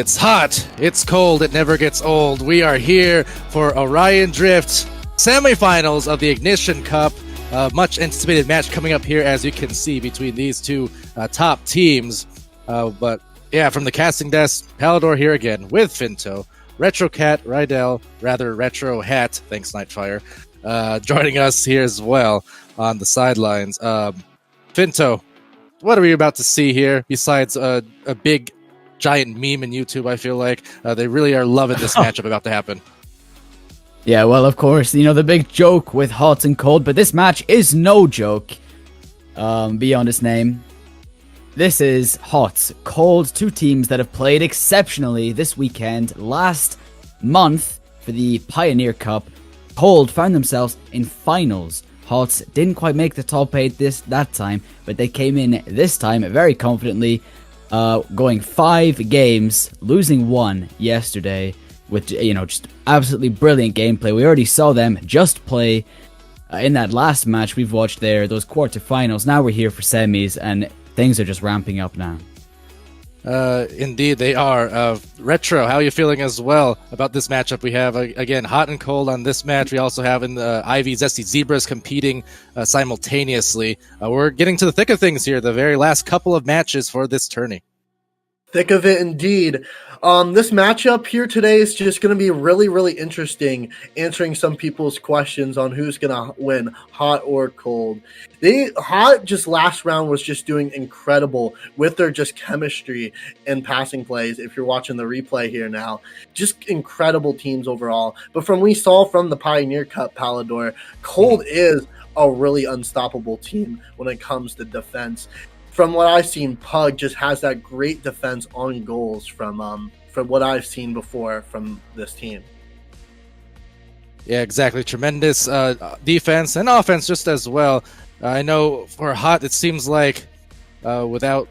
It's hot, it's cold, it never gets old. We are here for Orion Drift semifinals of the Ignition Cup. Much anticipated match coming up here, as you can see, between these two top teams. But yeah, from the casting desk, Palador here again with Finto, Retro Cat, Rydell, rather Retro Hat, thanks Nightfire, joining us here as well on the sidelines. Finto, what are we about to see here besides a big giant meme in YouTube? I feel like they really are loving this matchup about to happen. Yeah, well, of course, you know, the big joke with hot and cold, but this match is no joke, beyond its name. This is hot, cold, two teams that have played exceptionally this weekend. Last month, for the Pioneer Cup, Cold found themselves in finals. Hot didn't quite make the top 8 that time, but they came in this time very confidently, going 5 games, losing 1 yesterday. With, you know, just absolutely brilliant gameplay. We already saw them just play in that last match we've watched there, those quarterfinals. Now we're here for semis, and things are just ramping up now. Indeed, they are. Retro, how are you feeling as well about this matchup? We have, again, hot and cold on this match. We also have in the Ivy Zesty Zebras competing simultaneously. We're getting to the thick of things here, the very last couple of matches for this tourney. Thick of it indeed. This matchup here today is just going to be really, really interesting, answering some people's questions on who's going to win, hot or cold. Hot just last round was just doing incredible with their just chemistry and passing plays. If you're watching the replay here now, just incredible teams overall. But from we saw from the Pioneer Cup, Palador, Cold is a really unstoppable team when it comes to defense. From what I've seen, Pug just has that great defense on goals from what I've seen before from this team. Yeah, exactly. Tremendous defense and offense just as well. I know for Hot, it seems like without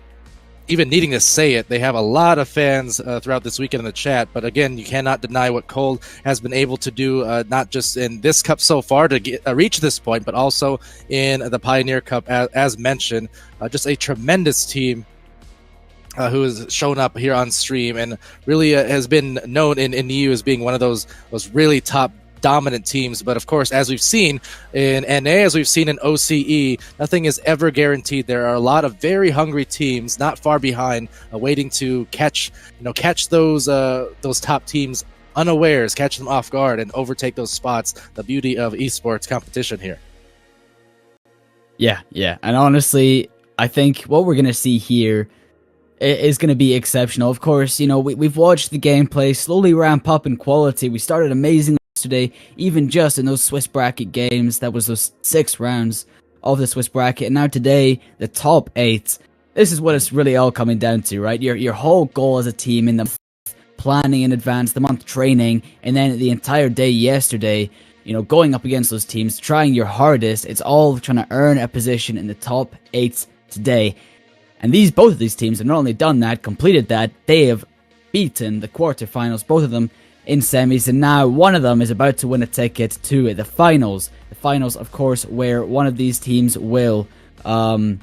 even needing to say it, they have a lot of fans throughout this weekend in the chat. But again, you cannot deny what Cold has been able to do, not just in this cup so far to reach this point, but also in the Pioneer Cup, as mentioned. Just a tremendous team who has shown up here on stream and really has been known in EU as being one of those really top dominant teams. But of course, as we've seen in NA, as we've seen in OCE, nothing is ever guaranteed. There are a lot of very hungry teams not far behind, waiting to catch those top teams unawares, catch them off guard, and overtake those spots. The beauty of esports competition here. Yeah, and honestly, I think what we're gonna see here is going to be exceptional. Of course, you know, we've watched the gameplay slowly ramp up in quality. We started amazing yesterday, even just in those Swiss bracket games. That was those 6 rounds of the Swiss bracket. And now today, the top 8. This is what it's really all coming down to, right? Your whole goal as a team in the month planning in advance, the month training, and then the entire day yesterday, you know, going up against those teams, trying your hardest. It's all trying to earn a position in the top 8 today. And both of these teams have not only done that, completed that, they have beaten the quarterfinals, both of them in semis, and now one of them is about to win a ticket to the finals. The finals, of course, where one of these teams will win.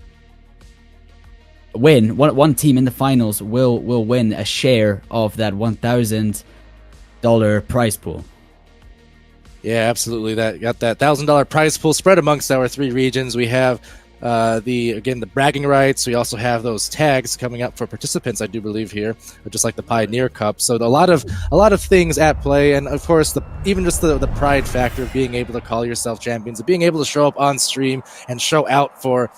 One team in the finals will win a share of that $1,000 prize pool. Yeah, absolutely. Got that $1,000 prize pool spread amongst our 3 regions. We have the bragging rights. We also have those tags coming up for participants, I do believe, here, just like the Pioneer Cup. So a lot of things at play, and of course even just the pride factor of being able to call yourself champions, of being able to show up on stream and show out for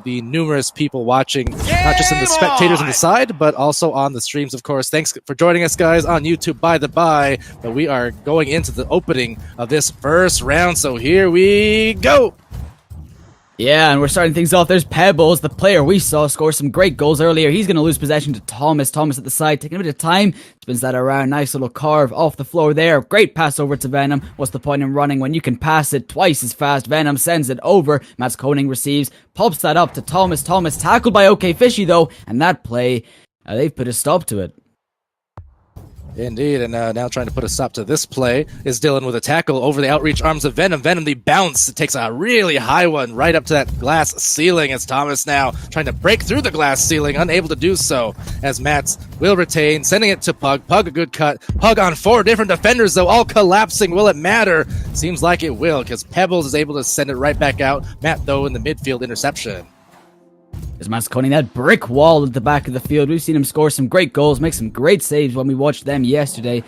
the numerous people watching, not just in the spectators on the side, but also on the streams, of course. Thanks for joining us, guys, on YouTube, by the by. But we are going into the opening of this first round, so here we go. Yeah, and we're starting things off. There's Pebbles, the player we saw score some great goals earlier. He's going to lose possession to Thomas. Thomas at the side, taking a bit of time. Spins that around. Nice little carve off the floor there. Great pass over to Venom. What's the point in running when you can pass it twice as fast? Venom sends it over. Mats Koning receives. Pops that up to Thomas. Thomas tackled by OK Fishy, though. And that play, they've put a stop to it. Indeed, and now trying to put a stop to this play is Dylan with a tackle over the outreach arms of Venom. Venom, the bounce, takes a really high one right up to that glass ceiling as Thomas now trying to break through the glass ceiling, unable to do so as Mats will retain, sending it to Pug. Pug, a good cut. Pug on 4 different defenders, though, all collapsing. Will it matter? Seems like it will, because Pebbles is able to send it right back out. Matt, though, in the midfield interception. There's Masconi, that brick wall at the back of the field. We've seen him score some great goals, make some great saves when we watched them yesterday.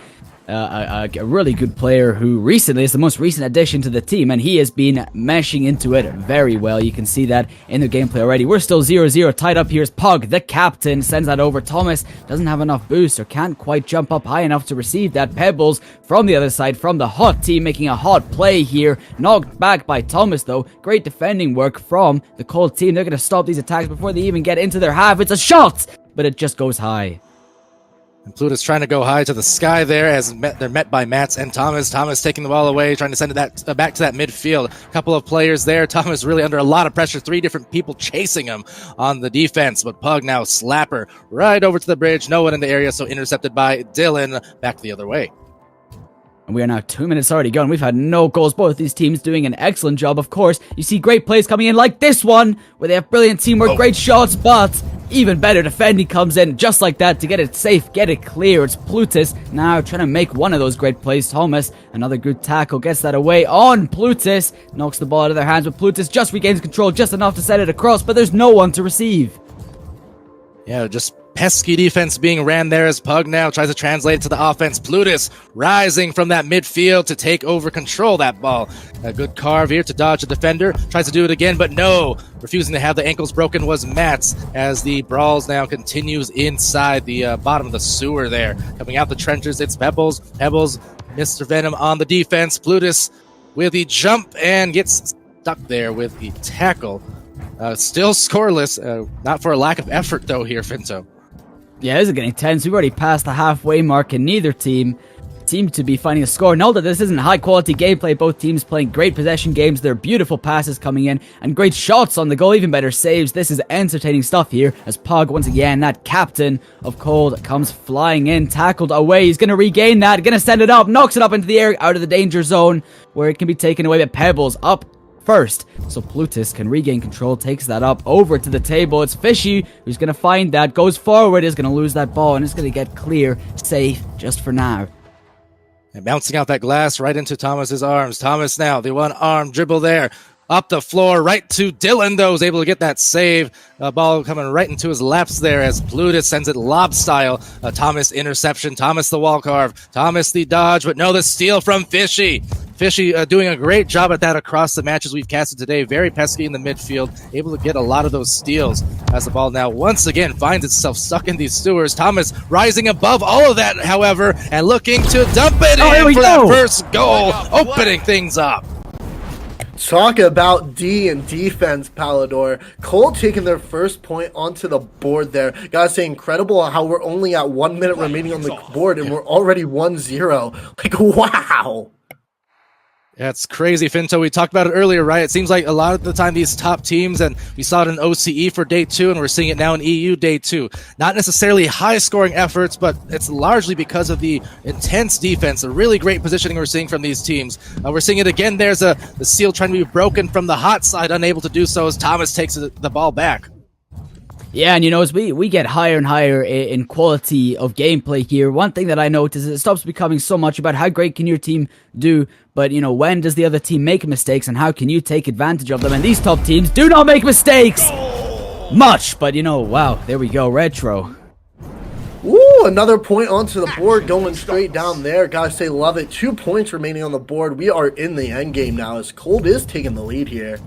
A really good player who recently is the most recent addition to the team, and he has been meshing into it very well. You can see that in the gameplay already. We're still 0-0, tied up here as Pug, the captain, sends that over. Thomas doesn't have enough boost or can't quite jump up high enough to receive that. Pebbles from the other side, from the hot team, making a hot play here. Knocked back by Thomas, though. Great defending work from the cold team. They're going to stop these attacks before they even get into their half. It's a shot, but it just goes high. And Plutus trying to go high to the sky there as they're met by Mats and Thomas. Thomas taking the ball away, trying to send it back to that midfield. A couple of players there. Thomas really under a lot of pressure. 3 different people chasing him on the defense. But Pug now slapper right over to the bridge. No one in the area, so intercepted by Dylan. Back the other way. And we are now 2 minutes already gone. We've had no goals. Both these teams doing an excellent job. Of course, you see great plays coming in like this one, where they have brilliant teamwork, great shots, but even better defending comes in just like that to get it safe, get it clear. It's Plutus now trying to make one of those great plays. Thomas, another good tackle, gets that away on Plutus, knocks the ball out of their hands, but Plutus just regains control just enough to send it across, but there's no one to receive. Yeah, just pesky defense being ran there as Pug now tries to translate it to the offense. Plutus rising from that midfield to take over control that ball. A good carve here to dodge the defender. Tries to do it again, but no. Refusing to have the ankles broken was Mats as the brawls now continues inside the bottom of the sewer there. Coming out the trenches, it's Pebbles. Pebbles, Mr. Venom on the defense. Plutus with the jump and gets stuck there with the tackle. Still scoreless, not for a lack of effort though here, Finto. Yeah, this is getting tense. We've already passed the halfway mark and neither team seem to be finding a score. Note that this isn't high quality gameplay. Both teams playing great possession games. There are beautiful passes coming in and great shots on the goal, even better saves. This is entertaining stuff here as Pug, once again, that captain of Cold, comes flying in, tackled away. He's going to regain that, going to send it up, knocks it up into the air, out of the danger zone where it can be taken away. But Pebbles up first, so Plutus can regain control, takes that up over to the table. It's Fishy who's going to find that, goes forward, is going to lose that ball, and it's going to get clear, safe, just for now. And bouncing out that glass right into Thomas's arms. Thomas now, the one arm dribble there. Up the floor, right to Dylan, though, is able to get that save. Ball coming right into his laps there as Plutus sends it lob style. Thomas interception. Thomas the wall carve. Thomas the dodge, but no, the steal from Fishy. Fishy doing a great job at that across the matches we've casted today. Very pesky in the midfield, able to get a lot of those steals as the ball now once again finds itself stuck in these sewers. Thomas rising above all of that, however, and looking to dump it in for that first goal, opening things up. Talk about D and defense, Palador. Cole taking their first point onto the board there. Gotta say, incredible how we're only at 1 minute remaining on the board and we're already 1-0. Like, wow. That's crazy, Finto. We talked about it earlier, right? It seems like a lot of the time these top teams, and we saw it in OCE for day 2, and we're seeing it now in EU day 2. Not necessarily high-scoring efforts, but it's largely because of the intense defense, a really great positioning we're seeing from these teams. We're seeing it again. There's the seal trying to be broken from the hot side, unable to do so as Thomas takes the ball back. Yeah, and you know, as we get higher and higher in quality of gameplay here, one thing that I notice is it stops becoming so much about how great can your team do, but, you know, when does the other team make mistakes and how can you take advantage of them? And these top teams do not make mistakes much, but, you know, wow, there we go, Retro. Ooh, another point onto the board going straight down there. Gotta say, love it. 2 points remaining on the board. We are in the end game now as Cold is taking the lead here.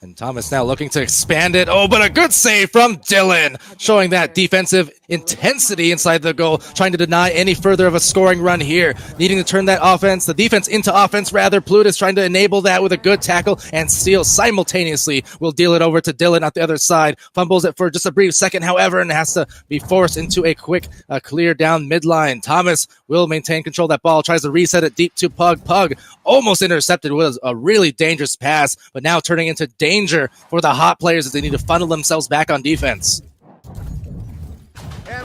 And Thomas now looking to expand it. Oh, but a good save from Dylan, showing that defensive intensity inside the goal, trying to deny any further of a scoring run here, needing to turn that offense, the defense into offense rather. Plutus trying to enable that with a good tackle and steal simultaneously. Will deal it over to Dylan at the other side. Fumbles it for just a brief second, however, and has to be forced into a quick clear down midline. Thomas will maintain control of that ball, tries to reset it deep to Pug. Pug almost intercepted. Was a really dangerous pass, but now turning into danger for the hot players as they need to funnel themselves back on defense.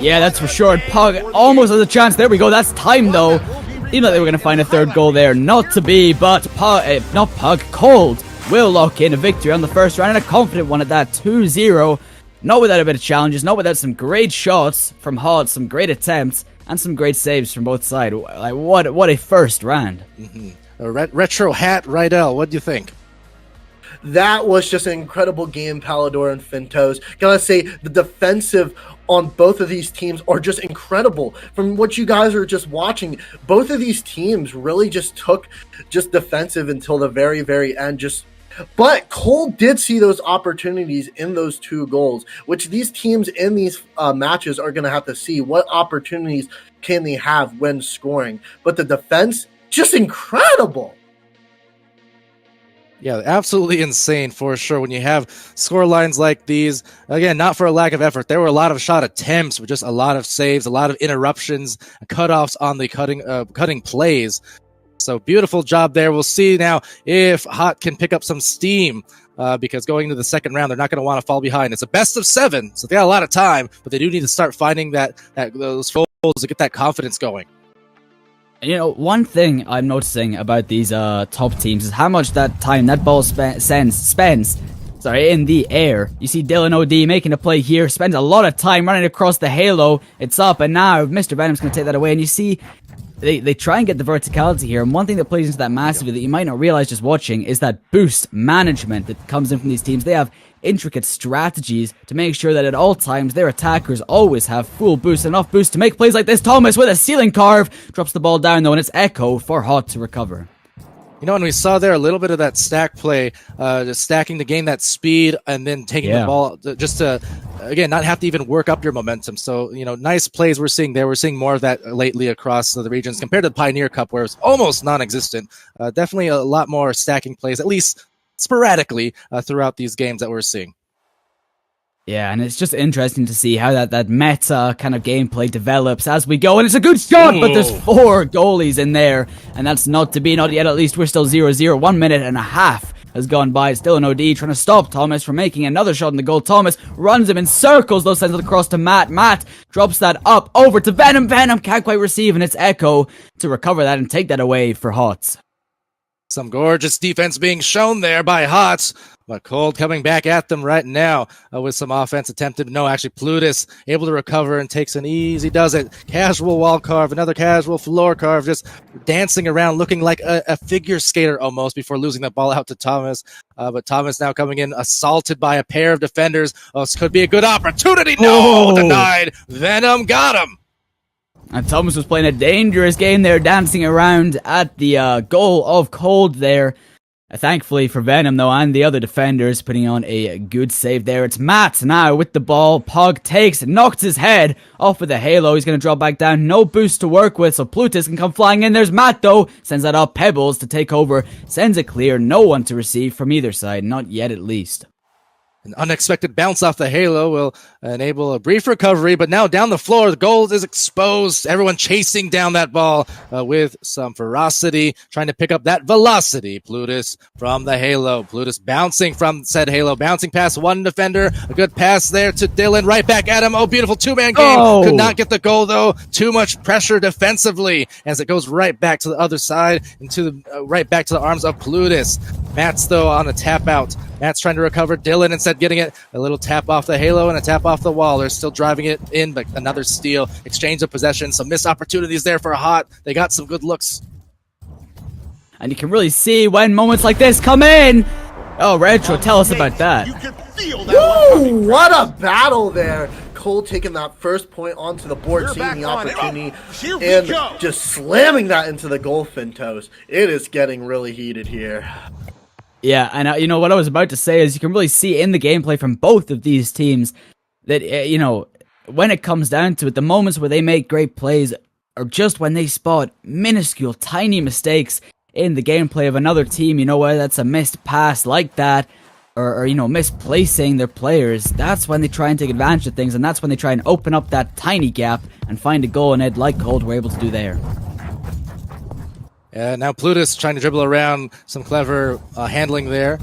Yeah, that's for sure. Pug almost has a chance. There we go. That's time, though. Even though they were going to find a third goal there. Not to be, but Cold will lock in a victory on the first round, and a confident one at that, 2-0. Not without a bit of challenges, not without some great shots from Hot, some great attempts, and some great saves from both sides. Like, what a first round. A retro hat, Rydell, what do you think? That was just an incredible game, Palador and Fintos. Gotta say, the defensive on both of these teams are just incredible. From what you guys are just watching, both of these teams really just took just defensive until the very, very end. But Cole did see those opportunities in those 2 goals, which these teams in these matches are going to have to see. What opportunities can they have when scoring? But the defense, just incredible. Yeah, absolutely insane for sure. When you have score lines like these, again, not for a lack of effort. There were a lot of shot attempts with just a lot of saves, a lot of interruptions, cutoffs on the cutting plays. So beautiful job there. We'll see now if Hot can pick up some steam because going into the second round, they're not going to want to fall behind. It's a best of 7, so they got a lot of time, but they do need to start finding those goals to get that confidence going. You know, one thing I'm noticing about these top teams is how much that time that ball spends in the air. You see Dylan OD making a play here, spends a lot of time running across the halo. It's up, and now Mr. Venom's going to take that away, and you see they try and get the verticality here, and one thing that plays into that massively that you might not realize just watching is that boost management that comes in from these teams. They have intricate strategies to make sure that at all times their attackers always have full boost, enough boost to make plays like this. Thomas with a ceiling carve, drops the ball down though, and it's Echo for Hot to recover. You know, and we saw there a little bit of that stack play, just stacking to gain that speed and then taking the ball just to, again, not have to even work up your momentum. So, you know, nice plays we're seeing there. We're seeing more of that lately across the regions compared to the Pioneer Cup where it's almost non-existent. Definitely a lot more stacking plays, at least sporadically throughout these games that we're seeing. Yeah, and it's just interesting to see how that meta kind of gameplay develops as we go. And it's a good shot, but there's 4 goalies in there. And that's not to be, not yet at least. We're still 0-0. 1 minute and a half has gone by. It's still an OD trying to stop Thomas from making another shot in the goal. Thomas runs him in circles, though, sends it across to Matt. Matt drops that up over to Venom. Venom can't quite receive, and it's Echo to recover that and take that away for Hots. Some gorgeous defense being shown there by Hots, but Cold coming back at them right now with some offense attempted. No, actually, Plutus able to recover and takes an easy does it. Casual wall carve, another casual floor carve, just dancing around, looking like a figure skater almost before losing the ball out to Thomas. But Thomas now coming in, assaulted by a pair of defenders. Oh, this could be a good opportunity. No, denied. Venom got him. And Thomas was playing a dangerous game there, dancing around at the goal of Cold there. Thankfully for Venom, though, and the other defenders putting on a good save there. It's Matt now with the ball. Pog takes, knocks his head off of the halo. He's going to drop back down. No boost to work with, so Plutus can come flying in. There's Matt, though. Sends that up. Pebbles to take over. Sends it clear. No one to receive from either side. Not yet, at least. An unexpected bounce off the halo will enable a brief recovery, but now down the floor, the goal is exposed. Everyone chasing down that ball with some ferocity, trying to pick up that velocity. Plutus from the halo. Plutus bouncing from said halo, bouncing past one defender. A good pass there to Dylan, right back at him. Oh, beautiful two-man game. Could not get the goal, though. Too much pressure defensively as it goes right back to the other side, into right back to the arms of Plutus. Matt's, though, on a tap out. Matt's trying to recover. Dylan instead getting it. A little tap off the halo and a tap off the wall. They're still driving it in, but another steal. Exchange of possession. Some missed opportunities there for Hot. They got some good looks. And you can really see when moments like this come in. Oh, Retro, tell us about that. You can feel that. Woo! What a battle there. Cole taking that first point onto the board, seeing the opportunity, and just slamming that into the goal, Fintos. It is getting really heated here. Yeah, and you know what I was about to say is you can really see in the gameplay from both of these teams that, you know, when it comes down to it, the moments where they make great plays are just when they spot minuscule, tiny mistakes in the gameplay of another team. You know, whether that's a missed pass like that, or you know, misplacing their players. That's when they try and take advantage of things, and that's when they try and open up that tiny gap and find a goal, and Ed, like Cold, were able to do there. Now Plutus trying to dribble around, some clever handling there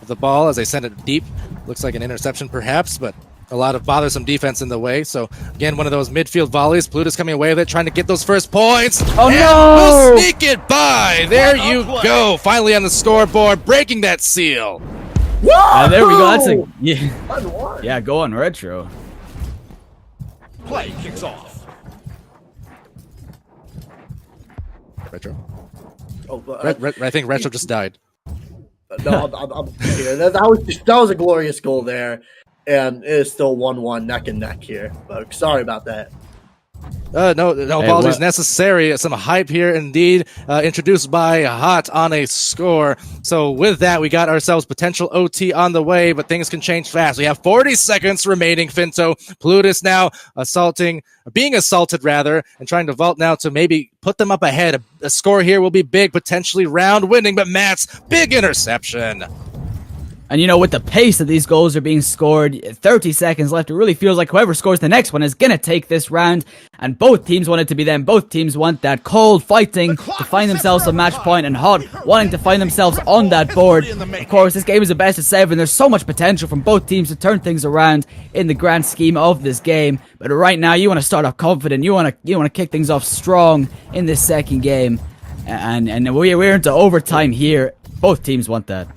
of the ball as they send it deep. Looks like an interception perhaps, but a lot of bothersome defense in the way. So again, one of those midfield volleys. Plutus coming away with it, trying to get those first points. Oh and no! We'll sneak it by. There you go. Finally on the scoreboard, breaking that seal. Whoa! There we go. That's yeah. Go on, Retro. Play kicks off. Retro. Oh, I think Retro just died. No, I'm here. That was a glorious goal there, and it is still 1-1 neck and neck here, folks. Sorry about that. No apologies necessary. Some hype here indeed, introduced by Hot on a score. So with that, we got ourselves potential OT on the way, but things can change fast. We have 40 seconds remaining, Finto. Plutus now being assaulted rather, and trying to vault now to maybe put them up ahead. A score here will be big, potentially round winning, but Matt's big interception. And you know, with the pace that these goals are being scored, 30 seconds left, it really feels like whoever scores the next one is going to take this round. And both teams want it to be them. Both teams want that cold fighting to find themselves a match point, and Hot wanting to find themselves on that board. Of course, this game is a best of 7. There's so much potential from both teams to turn things around in the grand scheme of this game. But right now, you want to start off confident. You want to kick things off strong in this second game. And we're into overtime here. Both teams want that.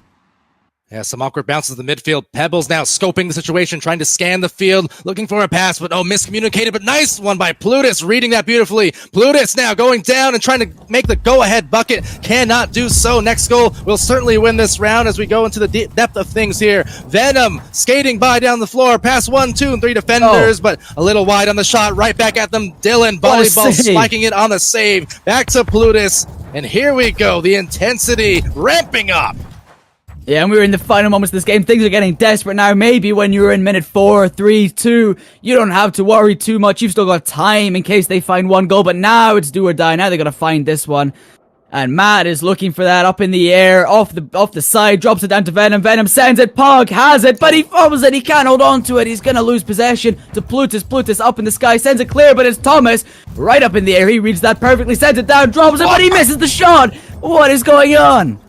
Yeah, some awkward bounces in the midfield. Pebbles now scoping the situation, trying to scan the field, looking for a pass, but miscommunicated, but nice one by Plutus, reading that beautifully. Plutus now going down and trying to make the go-ahead bucket, cannot do so. Next goal will certainly win this round as we go into the depth of things here. Venom skating by down the floor, past 1, 2, and 3 defenders, but a little wide on the shot, right back at them. Dylan, volleyball, spiking it on the save. Back to Plutus, and here we go, the intensity ramping up. Yeah, and we're in the final moments of this game. Things are getting desperate now. Maybe when you're in minute 4, 3, 2, you don't have to worry too much. You've still got time in case they find one goal. But now it's do or die. Now they got to find this one. And Matt is looking for that up in the air, off the side, drops it down to Venom. Venom sends it. Pog has it, but he fumbles it. He can't hold on to it. He's going to lose possession to Plutus. Plutus up in the sky, sends it clear, but it's Thomas right up in the air. He reads that perfectly, sends it down, drops it, but he misses the shot. What is going on?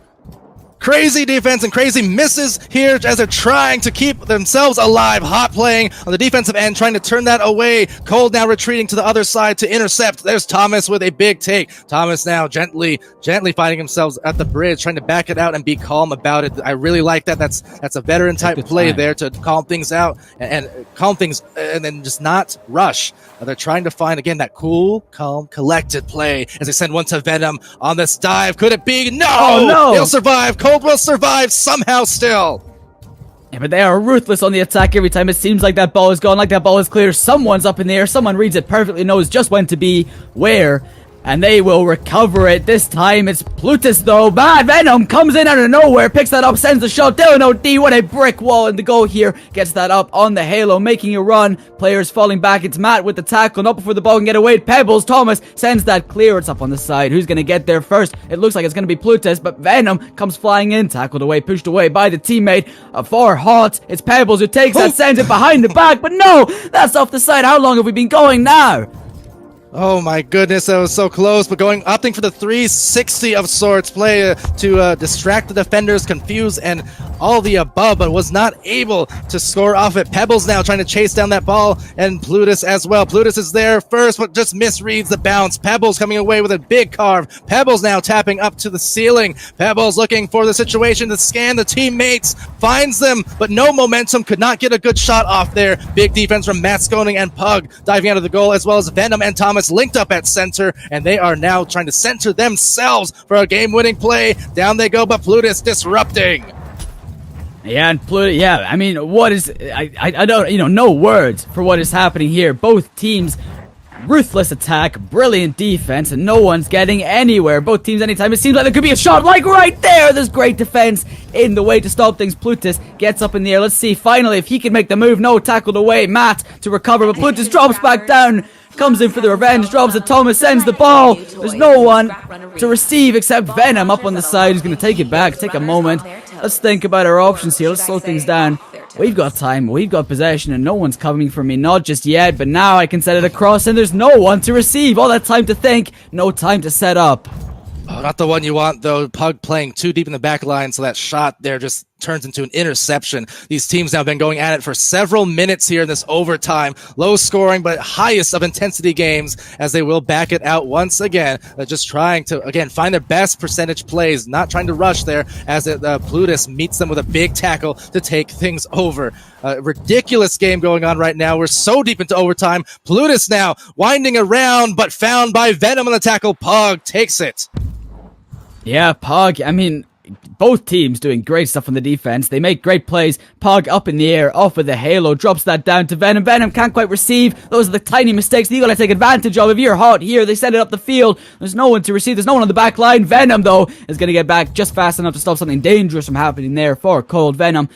Crazy defense and crazy misses here as they're trying to keep themselves alive. Hot playing on the defensive end, trying to turn that away. Cold now retreating to the other side to intercept. There's Thomas with a big take. Thomas now gently finding himself at the bridge, trying to back it out and be calm about it. I really like that. That's a veteran type play there to calm things out and calm things and then just not rush. They're trying to find, again, that cool, calm, collected play as they send one to Venom on this dive. Could it be? No! Oh, no! He'll survive. Cold will survive somehow still. Yeah, but they are ruthless on the attack every time. It seems like that ball is gone, like that ball is clear. Someone's up in the air. Someone reads it perfectly, knows just when to be where. And they will recover it. This time it's Plutus though. Bad Venom comes in out of nowhere, picks that up, sends the shot. Dylan OD, what a brick wall in the goal here. Gets that up on the halo, making a run. Players falling back. It's Matt with the tackle, not before the ball can get away. Pebbles, Thomas sends that clear. It's up on the side. Who's going to get there first? It looks like it's going to be Plutus, but Venom comes flying in, tackled away, pushed away by the teammate. For Hot, it's Pebbles who takes that, sends it behind the back, but no, that's off the side. How long have we been going now? Oh my goodness, that was so close, but opting for the 360 of sorts, play to distract the defenders, confuse, and all the above, but was not able to score off it. Pebbles now trying to chase down that ball, and Plutus as well. Plutus is there first, but just misreads the bounce. Pebbles coming away with a big carve. Pebbles now tapping up to the ceiling. Pebbles looking for the situation to scan the teammates, finds them, but no momentum, could not get a good shot off there. Big defense from Matt Skoning and Pug diving out of the goal, as well as Venom and Thomas linked up at center, and they are now trying to center themselves for a game-winning play. Down they go, but Plutus disrupting. Yeah, and Plutus, yeah, I mean, what is, I don't, no words for what is happening here. Both teams, ruthless attack, brilliant defense, and no one's getting anywhere. Both teams, anytime it seems like there could be a shot, like right there. There's great defense in the way to stop things. Plutus gets up in the air. Let's see, finally, if he can make the move. No, tackled away. Matt to recover, but Plutus drops back down. Comes in for the revenge, drops it. Thomas sends the ball. There's no one to receive except Venom up on the side who's going to take it back. Take a moment. Let's think about our options here. Let's slow things down. We've got time, we've got possession, and no one's coming for me. Not just yet, but now I can set it across, and there's no one to receive. All that time to think, no time to set up. Oh, not the one you want, though. Pug playing too deep in the back line, so that shot there just turns into an interception. These teams now have been going at it for several minutes here in this overtime. Low scoring, but highest of intensity games as they will back it out once again. Just trying to, again, find their best percentage plays, not trying to rush there as Plutus meets them with a big tackle to take things over. Ridiculous game going on right now. We're so deep into overtime. Plutus now winding around, but found by Vrml on the tackle. Pug takes it. Yeah, Pog, I mean, both teams doing great stuff on the defense. They make great plays. Pog up in the air, off with the halo, drops that down to Vrml. Vrml can't quite receive. Those are the tiny mistakes that you gotta take advantage of. If you're hot here, they send it up the field. There's no one to receive. There's no one on the back line. Vrml, though, is gonna get back just fast enough to stop something dangerous from happening there for Cold. Vrml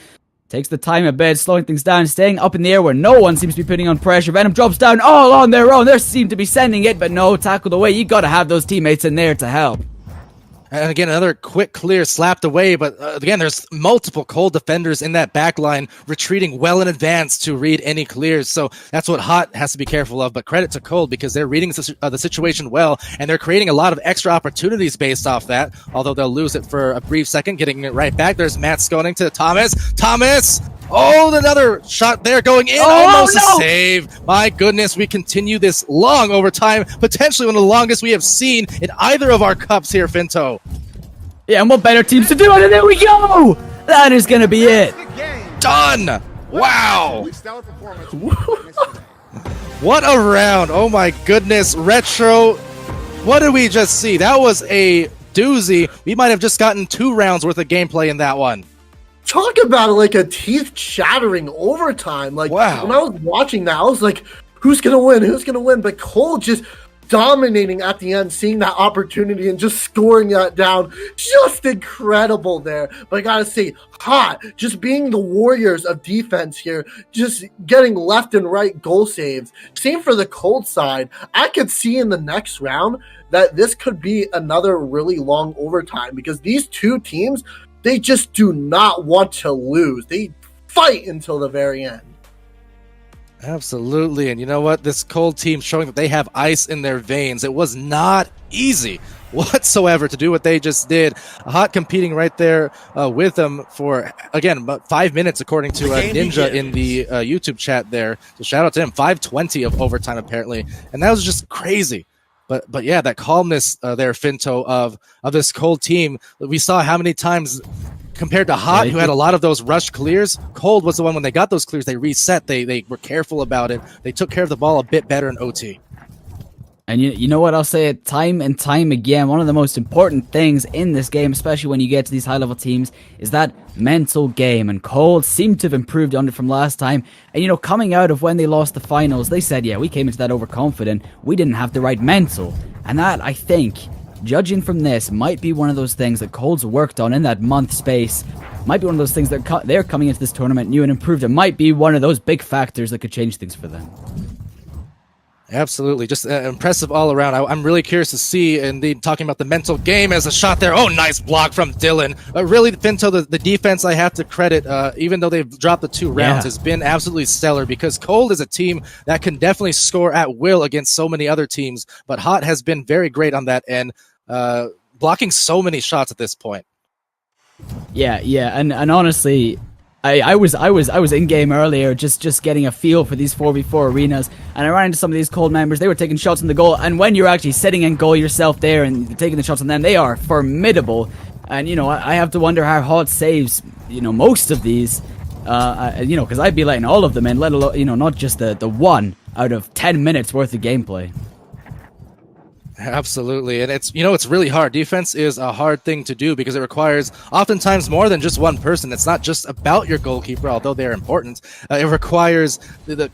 takes the time a bit, slowing things down, staying up in the air where no one seems to be putting on pressure. Vrml drops down all on their own. They seem to be sending it, but no, tackled away. You gotta have those teammates in there to help. And again, another quick clear slapped away, but again, there's multiple Cold defenders in that back line retreating well in advance to read any clears. So that's what Hot has to be careful of, but credit to Cold because they're reading the situation well, and they're creating a lot of extra opportunities based off that, although they'll lose it for a brief second, getting it right back. There's Matt Skoning to Thomas. Thomas! Oh, another shot there going in. Almost a save. My goodness, we continue this long overtime, potentially one of the longest we have seen in either of our cups here, Finto. Yeah, and what better teams to do it? And there we go! That is going to be it. Done! Wow! What a round. Oh my goodness. Retro, what did we just see? That was a doozy. We might have just gotten 2 rounds worth of gameplay in that one. Talk about it like a teeth-shattering overtime. Like, wow. When I was watching that, I was like, who's going to win? Who's going to win? But Cole just dominating at the end, seeing that opportunity and just scoring that down. Just incredible there. But I got to say, Hot, just being the warriors of defense here, just getting left and right goal saves. Same for the Cold side. I could see in the next round that this could be another really long overtime because these two teams, they just do not want to lose. They fight until the very end. Absolutely. And you know what? This Cold team showing that they have ice in their veins. It was not easy whatsoever to do what they just did. Hot competing right there with them for, again, about 5 minutes, according to Ninja in the YouTube chat there. So shout out to him. 5:20 of overtime, apparently. And that was just crazy. But yeah, that calmness there, Finto, of this Cold team. We saw how many times compared to Hot, who had a lot of those rush clears. Cold was the one when they got those clears, they reset. They were careful about it. They took care of the ball a bit better in OT. And you know what, I'll say it time and time again, one of the most important things in this game, especially when you get to these high-level teams, is that mental game. And Cold seemed to have improved on it from last time. And, you know, coming out of when they lost the finals, they said, yeah, we came into that overconfident. We didn't have the right mental. And that, I think, judging from this, might be one of those things that Cold's worked on in that month space. Might be one of those things that they're coming into this tournament new and improved. It might be one of those big factors that could change things for them. Absolutely. Just impressive all around. I'm really curious to see, indeed, talking about the mental game as a shot there. Oh, nice block from Dylan. Really, Finto, the defense I have to credit, even though they've dropped the 2 rounds, has been absolutely stellar because Cold is a team that can definitely score at will against so many other teams, but Hot has been very great on that end, blocking so many shots at this point. Yeah, and honestly, I was in game earlier, just getting a feel for these 4v4 arenas, and I ran into some of these Cold members. They were taking shots in the goal, and when you're actually sitting in goal yourself there and taking the shots on them, they are formidable. And you know, I have to wonder how Hot saves, you know, most of these, you know, because I'd be letting all of them in, let alone, you know, not just the 1 out of 10 minutes worth of gameplay. Absolutely. And it's, you know, it's really hard. Defense is a hard thing to do because it requires oftentimes more than just one person. It's not just about your goalkeeper, although they're important. It requires the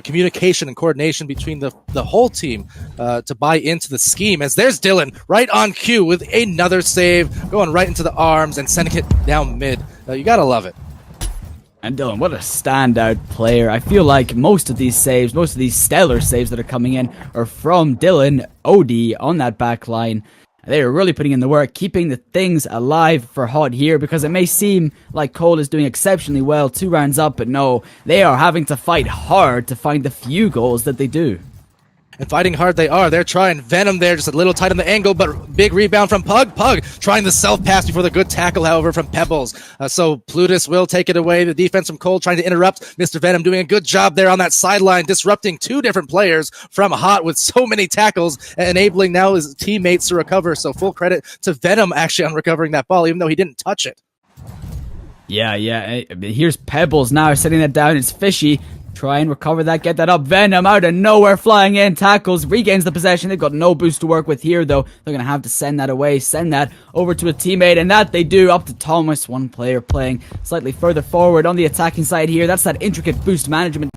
communication and coordination between the whole team to buy into the scheme. As there's Dylan right on cue with another save, going right into the arms and sending it down mid. You gotta love it. And Dylan, what a standout player. I feel like most of these saves, most of these stellar saves that are coming in are from Dylan, OD on that back line. They are really putting in the work, keeping the things alive for Hot here, because it may seem like Cole is doing exceptionally well 2 rounds up, but no, they are having to fight hard to find the few goals that they do. and fighting hard they are. They're trying. Venom there, just a little tight on the angle, but big rebound from Pug. Pug trying the self-pass before the good tackle, however, from Pebbles. So Plutus will take it away. The defense from Cold trying to interrupt. Mr. Venom doing a good job there on that sideline, disrupting two different players from Hot with so many tackles, enabling now his teammates to recover. So full credit to Venom actually on recovering that ball, even though he didn't touch it. Yeah. Here's Pebbles now setting that down. It's Fishy. Try and recover that, get that up. Venom out of nowhere, flying in, tackles, regains the possession. They've got no boost to work with here, though. They're going to have to send that away, send that over to a teammate, and that they do, up to Thomas. One player playing slightly further forward on the attacking side here. That's that intricate boost management